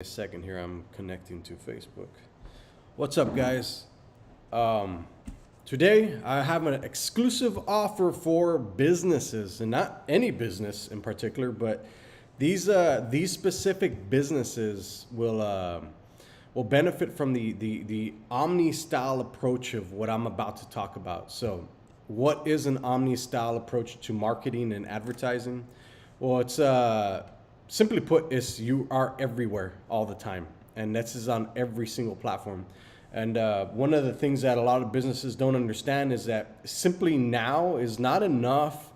A second here, I'm connecting to Facebook. What's up, guys? Today I have an exclusive offer for businesses, and not any business in particular, but these specific businesses will benefit from the Omni Style approach of what I'm about to talk about. So, what is an Omni Style approach to marketing and advertising? Well, it's simply put, is you are everywhere all the time, and this is on every single platform. And one of the things that a lot of businesses don't understand is that simply now is not enough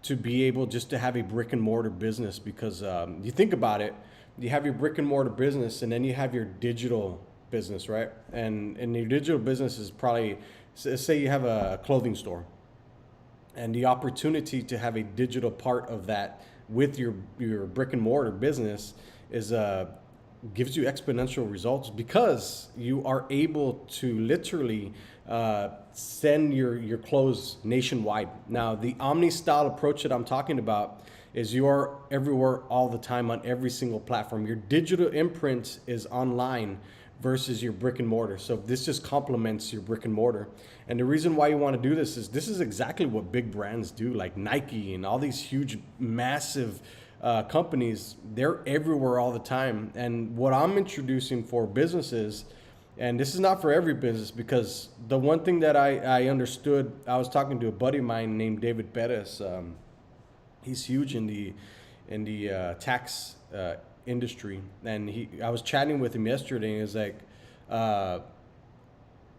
to be able just to have a brick and mortar business, because you think about it, you have your brick and mortar business and then you have your digital business, right? And your digital business is probably, say you have a clothing store, and the opportunity to have a digital part of that with your brick and mortar business is gives you exponential results, because you are able to literally send your clothes nationwide. Now, the Omni Style approach that I'm talking about is you are everywhere all the time on every single platform. Your digital imprint is online versus your brick and mortar. So this just complements your brick and mortar. And the reason why you want to do this is exactly what big brands do, like Nike and all these huge, massive companies. They're everywhere all the time. And what I'm introducing for businesses, and this is not for every business, because the one thing that I understood, I was talking to a buddy of mine named David Perez. He's huge in the tax industry, and I was chatting with him yesterday, and he was like,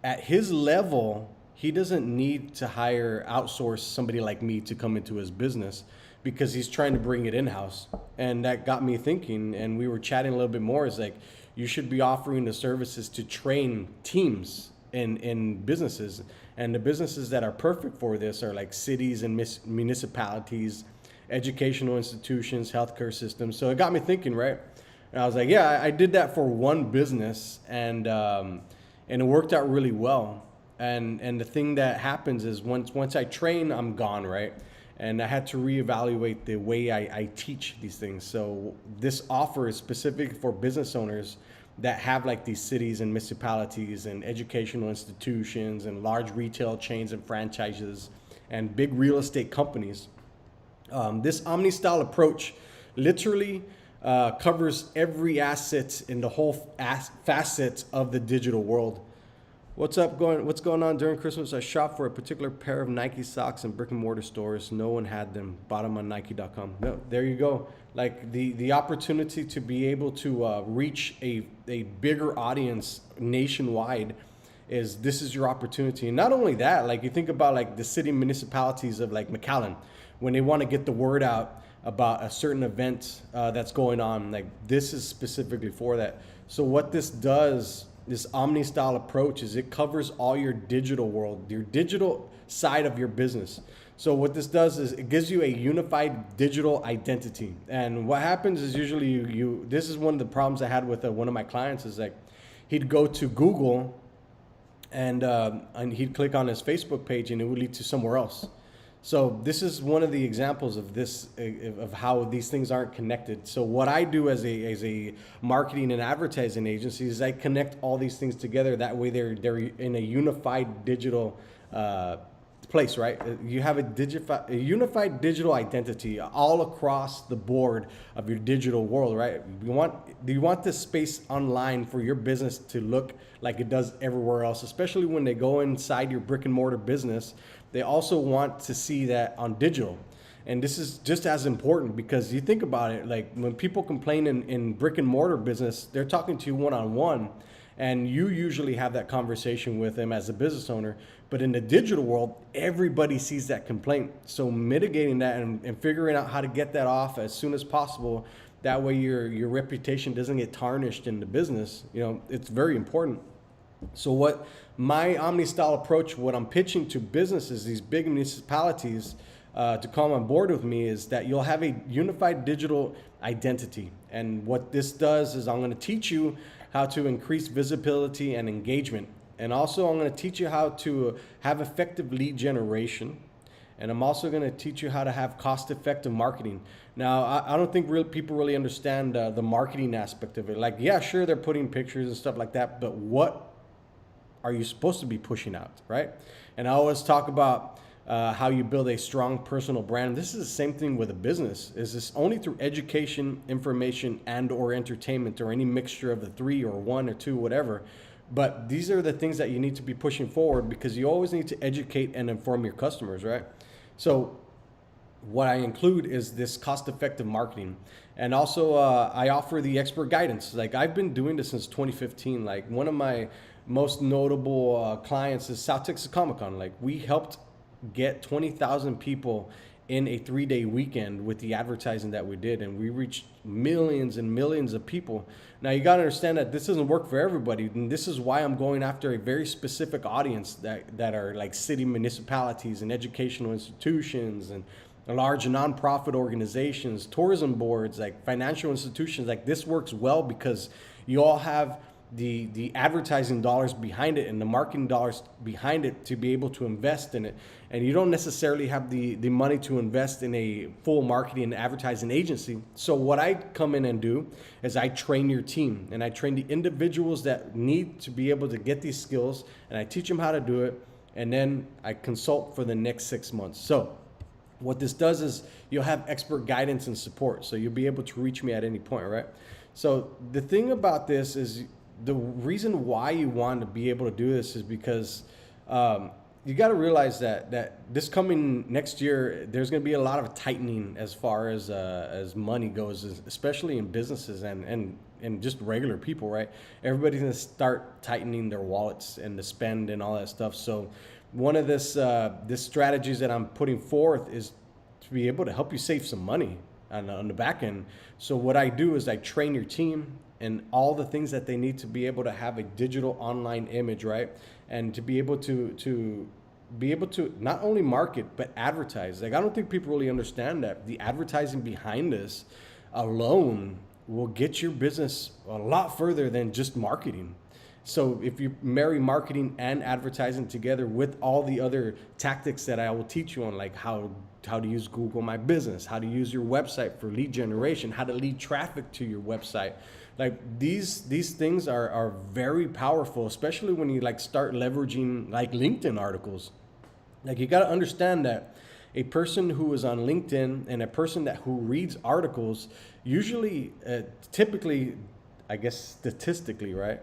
at his level, he doesn't need to outsource somebody like me to come into his business, because he's trying to bring it in-house. And that got me thinking, and we were chatting a little bit more. It's like, you should be offering the services to train teams in businesses, and the businesses that are perfect for this are like cities and municipalities, educational institutions, healthcare systems. So it got me thinking, right? And I was like, yeah, I did that for one business, and it worked out really well. And the thing that happens is once I train, I'm gone, right? And I had to reevaluate the way I teach these things. So this offer is specific for business owners that have like these cities and municipalities and educational institutions and large retail chains and franchises and big real estate companies. This Omni Style approach literally covers every asset in the whole facets of the digital world. What's going on during Christmas? I shopped for a particular pair of Nike socks in brick and mortar stores. No one had them. Bought them on Nike.com. No, there you go. Like the opportunity to be able to reach a bigger audience nationwide, this is your opportunity. And not only that, like you think about like the city municipalities of like McAllen, when they want to get the word out about a certain event that's going on, like this is specifically for that. So what this does, this Omni Style approach, is it covers all your digital world, your digital side of your business. So what this does is it gives you a unified digital identity. And what happens is usually you this is one of the problems I had with one of my clients, is like he'd go to Google and he'd click on his Facebook page and it would lead to somewhere else. So this is one of the examples of this, of how these things aren't connected. So what I do as a marketing and advertising agency is I connect all these things together. That way they're in a unified digital place, right? You have a unified digital identity all across the board of your digital world, right? Do you want this space online for your business to look like it does everywhere else, especially when they go inside your brick and mortar business? They also want to see that on digital. And this is just as important, because you think about it, like when people complain in brick and mortar business, they're talking to you one-on-one, and you usually have that conversation with them as a business owner. But in the digital world, everybody sees that complaint. So mitigating that and figuring out how to get that off as soon as possible, that way your reputation doesn't get tarnished in the business, it's very important. So what my Omni Style approach, what I'm pitching to businesses, these big municipalities, to come on board with me, is that you'll have a unified digital identity. And what this does is I'm going to teach you how to increase visibility and engagement. And also I'm going to teach you how to have effective lead generation. And I'm also going to teach you how to have cost-effective marketing. Now, I don't think people really understand the marketing aspect of it. Like, yeah, sure, they're putting pictures and stuff like that, but what are you supposed to be pushing out, right? And I always talk about how you build a strong personal brand. This is the same thing with a business. Is this only through education, information, and or entertainment, or any mixture of the three, or one or two, whatever. But these are the things that you need to be pushing forward, because you always need to educate and inform your customers, right? So what I include is this cost-effective marketing. And also I offer the expert guidance. Like, I've been doing this since 2015. Like, one of my most notable clients is South Texas Comic-Con. Like, we helped get 20,000 people in a 3-day weekend with the advertising that we did, and we reached millions and millions of people. Now, you got to understand that this doesn't work for everybody, and this is why I'm going after a very specific audience that are like city municipalities and educational institutions and large nonprofit organizations, tourism boards, like financial institutions. Like, this works well because you all have the advertising dollars behind it and the marketing dollars behind it to be able to invest in it. And you don't necessarily have the money to invest in a full marketing and advertising agency. So what I come in and do is I train your team, and I train the individuals that need to be able to get these skills, and I teach them how to do it, and then I consult for the next 6 months. So what this does is you'll have expert guidance and support. So you'll be able to reach me at any point, right? So the thing about this is, the reason why you want to be able to do this is because you got to realize that this coming next year, there's going to be a lot of tightening as far as money goes, especially in businesses and just regular people, right? Everybody's going to start tightening their wallets and the spend and all that stuff. So one of this strategies that I'm putting forth is to be able to help you save some money on the back end. So what I do is I train your team and all the things that they need to be able to have a digital online image, right? And to be able to not only market, but advertise. Like, I don't think people really understand that the advertising behind this alone will get your business a lot further than just marketing. So if you marry marketing and advertising together with all the other tactics that I will teach you on, like how to use Google My Business, how to use your website for lead generation, how to lead traffic to your website. Like, these things are very powerful, especially when you like start leveraging like LinkedIn articles. Like, you got to understand that a person who is on LinkedIn and a person who reads articles, usually, typically, I guess statistically, right,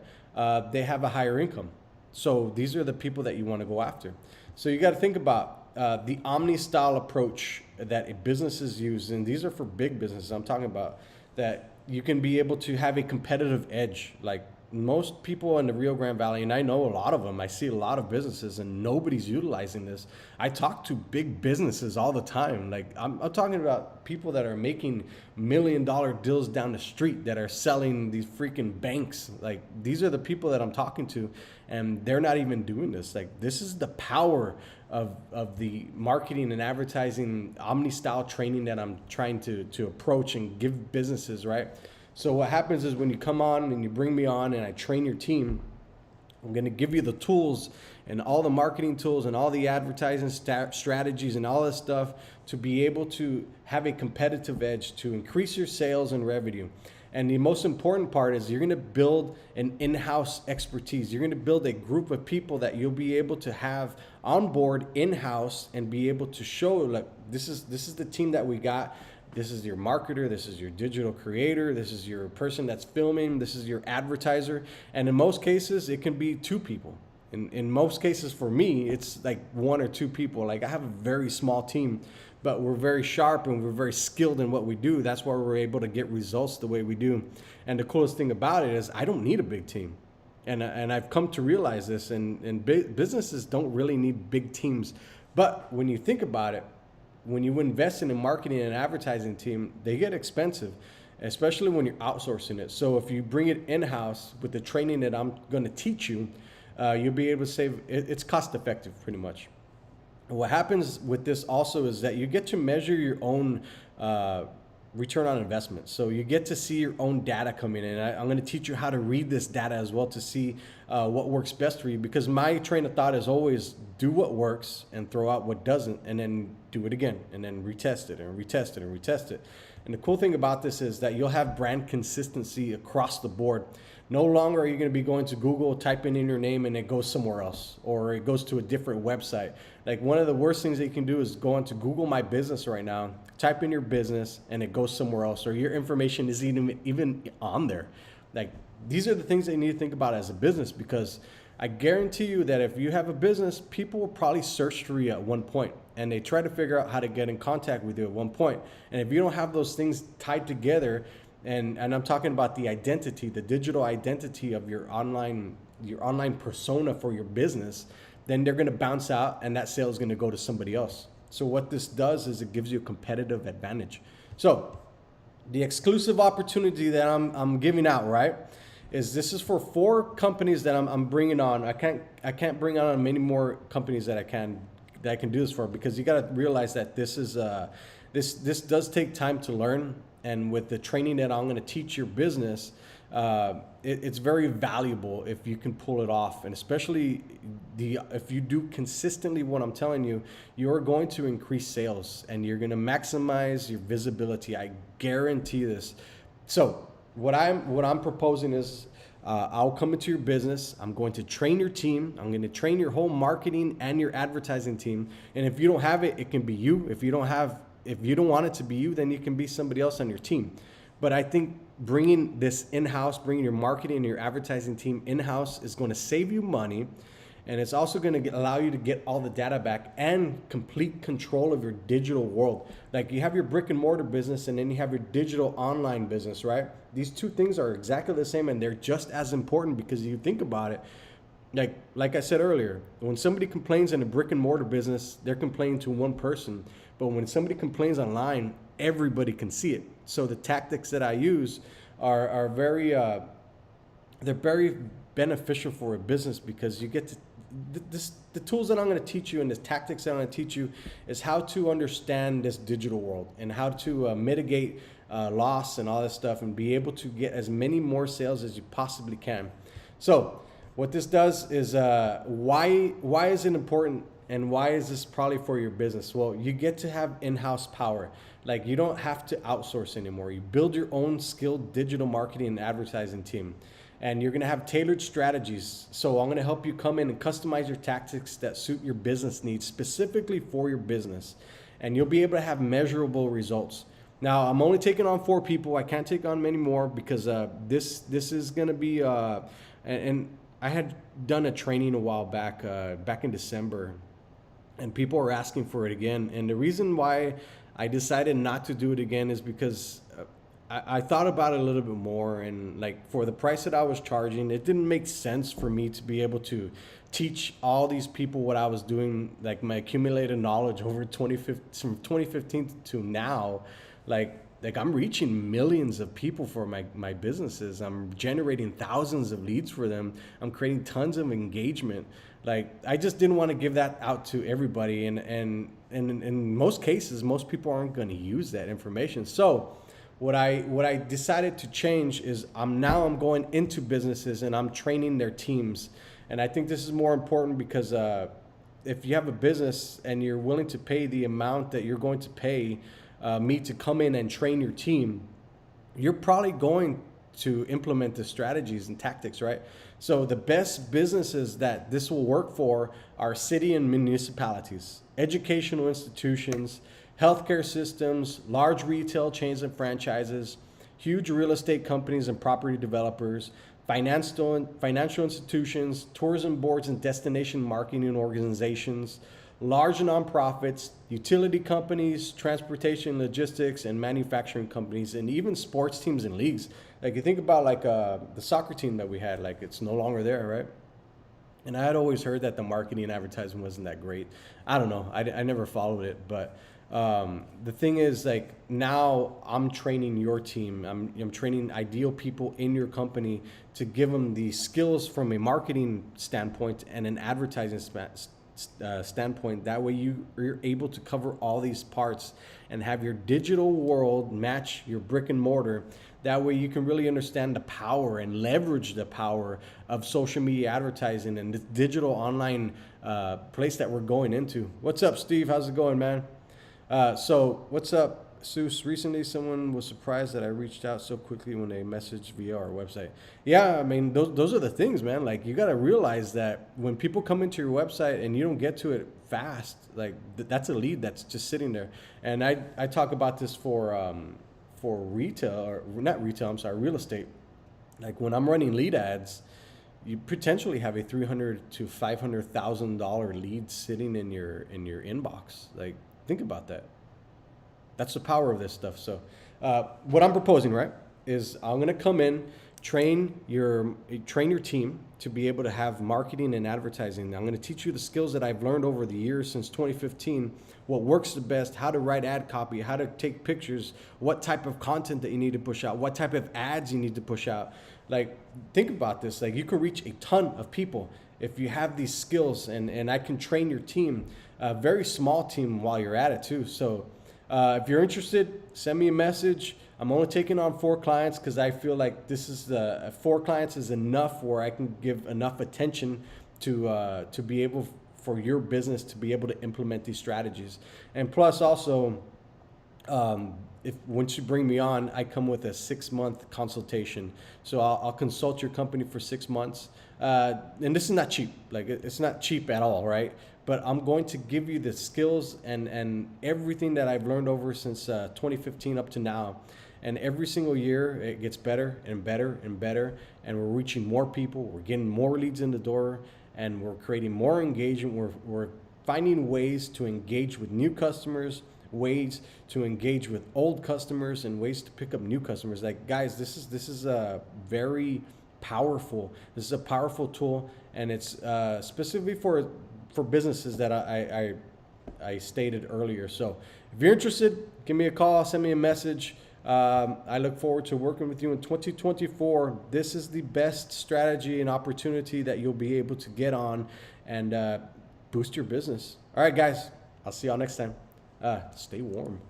they have a higher income. So these are the people that you want to go after. So you got to think about the Omni Style approach that businesses use, and these are for big businesses. I'm talking about that you can be able to have a competitive edge. Like, most people in the Rio Grande Valley, and I know a lot of them, I see a lot of businesses and nobody's utilizing this. I talk to big businesses all the time. Like, I'm talking about people that are making $1 million deals down the street that are selling these freaking banks. Like, these are the people that I'm talking to, and they're not even doing this. Like, this is the power of the marketing and advertising Omni Style training that I'm trying to approach and give businesses, right? So what happens is, when you come on and you bring me on and I train your team, I'm going to give you the tools and all the marketing tools and all the advertising strategies and all this stuff to be able to have a competitive edge, to increase your sales and revenue. And the most important part is you're going to build an in-house expertise. You're going to build a group of people that you'll be able to have on board in-house and be able to show, like, this is the team that we got. This is your marketer, this is your digital creator, this is your person that's filming, this is your advertiser. And in most cases, it can be 2 people. In most cases, for me, it's like 1 or 2 people. Like, I have a very small team, but we're very sharp and we're very skilled in what we do. That's why we're able to get results the way we do. And the coolest thing about it is I don't need a big team. And I've come to realize this, and businesses don't really need big teams. But when you think about it, when you invest in a marketing and advertising team, they get expensive, especially when you're outsourcing it. So if you bring it in-house with the training that I'm going to teach you, you'll be able to save. It's cost effective pretty much. And what happens with this also is that you get to measure your own return on investment. So you get to see your own data coming in. I'm going to teach you how to read this data as well to see what works best for you, because my train of thought is always do what works and throw out what doesn't, and then do it again, and then retest it and retest it and retest it. And the cool thing about this is that you'll have brand consistency across the board. No longer are you going to be going to Google, typing in your name, and it goes somewhere else, or it goes to a different website. Like, one of the worst things that you can do is go onto Google My Business right now, type in your business, and it goes somewhere else, or your information isn't even on there. Like, these are the things that you need to think about as a business, because I guarantee you that if you have a business, people will probably search for you at one point, and they try to figure out how to get in contact with you at one point. And if you don't have those things tied together, and I'm talking about the identity, the digital identity of your online persona for your business, then they're going to bounce out, and that sale is going to go to somebody else. So what this does is it gives you a competitive advantage. So the exclusive opportunity that I'm giving out, right, is this is for 4 companies that I'm bringing on. I can't bring on many more companies that I can do this for, because you got to realize that this is this does take time to learn. And with the training that I'm going to teach your business, it's very valuable if you can pull it off. And especially if you do consistently what I'm telling you, you're going to increase sales and you're going to maximize your visibility. I guarantee this. So what I'm proposing is, I'll come into your business. I'm going to train your team. I'm going to train your whole marketing and your advertising team. And if you don't have it, it can be you. If you don't want it to be you, then you can be somebody else on your team. But I think bringing this in-house, bringing your marketing and your advertising team in-house is going to save you money. And it's also going to allow you to get all the data back and complete control of your digital world. Like, you have your brick and mortar business, and then you have your digital online business, right? These two things are exactly the same, and they're just as important, because you think about it. Like I said earlier, when somebody complains in a brick and mortar business, they're complaining to one person. But when somebody complains online, everybody can see it. So the tactics that I use are very they're very beneficial for a business, because you get to the tools that I'm going to teach you and the tactics that I'm going to teach you is how to understand this digital world and how to mitigate loss and all this stuff, and be able to get as many more sales as you possibly can. So what this does is, why is it important, and why is this probably for your business? Well, you get to have in-house power. Like, you don't have to outsource anymore. You build your own skilled digital marketing and advertising team, and you're going to have tailored strategies. So I'm going to help you come in and customize your tactics that suit your business needs specifically for your business, and you'll be able to have measurable results. Now, I'm only taking on 4 people. I can't take on many more, because this is going to be and I had done a training a while back in December, and people are asking for it again. And the reason why I decided not to do it again is because I thought about it a little bit more, and like, for the price that I was charging, it didn't make sense for me to be able to teach all these people what I was doing, like my accumulated knowledge over from 2015 to now. Like I'm reaching millions of people for my businesses. I'm generating thousands of leads for them. I'm creating tons of engagement. Like, I just didn't want to give that out to everybody. And in most cases, most people aren't going to use that information. So what I decided to change is I'm going into businesses and I'm training their teams. And I think this is more important, because if you have a business and you're willing to pay the amount that you're going to pay me to come in and train your team, you're probably going to implement the strategies and tactics, right? So the best businesses that this will work for are city and municipalities, educational institutions, healthcare systems, large retail chains and franchises, huge real estate companies and property developers, financial institutions, tourism boards and destination marketing organizations, large nonprofits, utility companies, transportation, logistics, and manufacturing companies, and even sports teams and leagues. Like, you think about the soccer team that we had, like, it's no longer there, right? And I had always heard that the marketing and advertising wasn't that great. I don't know. I never followed it. But the thing is, like, now I'm training your team. I'm training ideal people in your company to give them the skills from a marketing standpoint and an advertising standpoint. That way you're able to cover all these parts and have your digital world match your brick and mortar. That way you can really understand the power and leverage the power of social media advertising and the digital online place that we're going into. What's up, Steve? How's it going, man? So what's up, Seuss? Recently, someone was surprised that I reached out so quickly when they messaged via our website. Yeah, I mean, those are the things, man. Like, you got to realize that when people come into your website and you don't get to it fast, like that's a lead that's just sitting there. And I talk about this for retail, or not retail, I'm sorry, real estate. Like when I'm running lead ads, you potentially have a $300 to $500,000 lead sitting in your inbox. Like, think about that. That's the power of this stuff. So, what I'm proposing, right, is I'm gonna come in, train your team to be able to have marketing and advertising. I'm gonna teach you the skills that I've learned over the years since 2015, what works the best, how to write ad copy, how to take pictures, what type of content that you need to push out, what type of ads you need to push out. Like, think about this. Like, you can reach a ton of people if you have these skills, and I can train your team, a very small team while you're at it too. So if you're interested, send me a message. I'm only taking on 4 clients because I feel like this is 4 clients is enough where I can give enough attention to be able for your business to be able to implement these strategies. And plus also, if once you bring me on, I come with a 6-month consultation. So I'll consult your company for 6 months. And this is not cheap. Like, it's not cheap at all, right? But I'm going to give you the skills and everything that I've learned over since 2015 up to now. And every single year it gets better and better and better. And we're reaching more people. We're getting more leads in the door, and we're creating more engagement. We're finding ways to engage with new customers, ways to engage with old customers, and ways to pick up new customers. Like, guys, this is a very powerful. This is a powerful tool, and it's specifically for businesses that I stated earlier. So if you're interested, give me a call, send me a message. I look forward to working with you in 2024. This is the best strategy and opportunity that you'll be able to get on and boost your business. All right, guys, I'll see y'all next time. Stay warm.